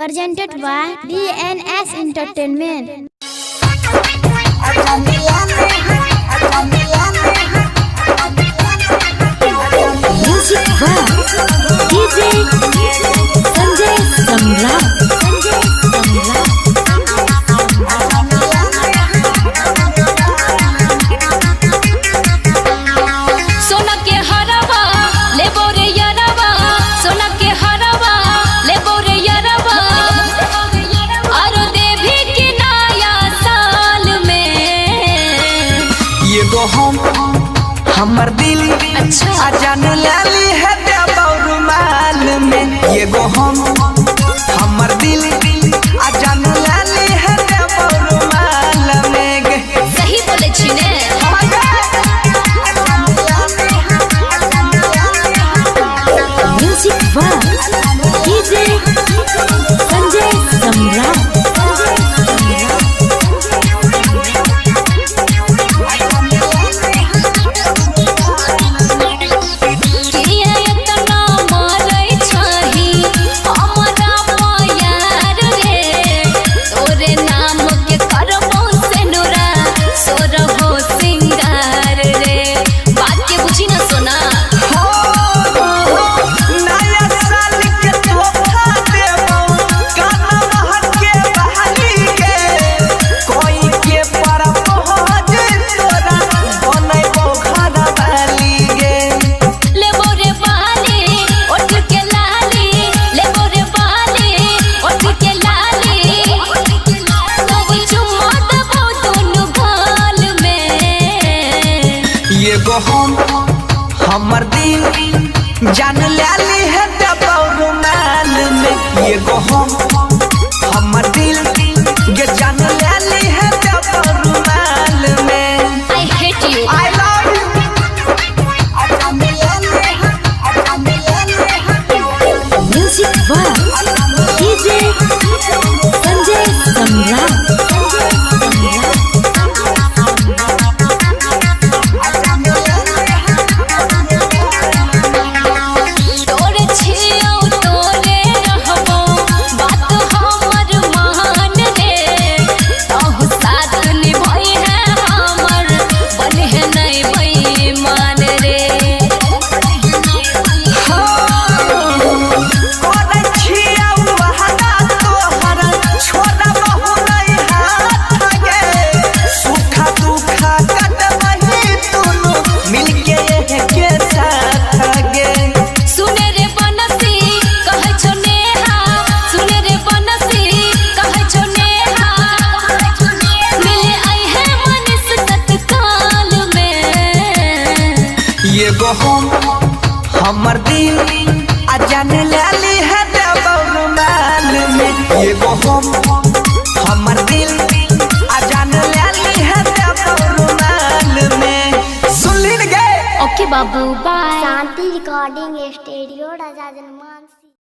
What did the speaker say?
presented by DNS Entertainment. Music by DJ Sanjay Samrat. सोना के हरवा ले बोरे यरवा, सोना के हरवा ले बोरे यरवा, और देवी के नया साल में ये गो हमर दिल अच्छा अजान लाली है रुमाल में। ये गो हमर दिल अजान लाली है रुमाल में। सही बोले छी ने। Music by DJ Sanjay Samrat. ये गो हमर दिल जान लाली है रुमाल में। ये गो हमर दिल के जान लाली है रुमाल में। I hate you. I love you. Music by DJ Sanjay Samrat. ये गो हमर दिल अजान लाली है रुमाल में। ये गो हमर दिल अजान लाली है रुमाल में। सुन ली न गए। ओके बाबू बाय। शांति रिकॉर्डिंग स्टूडियो राजा जनमान।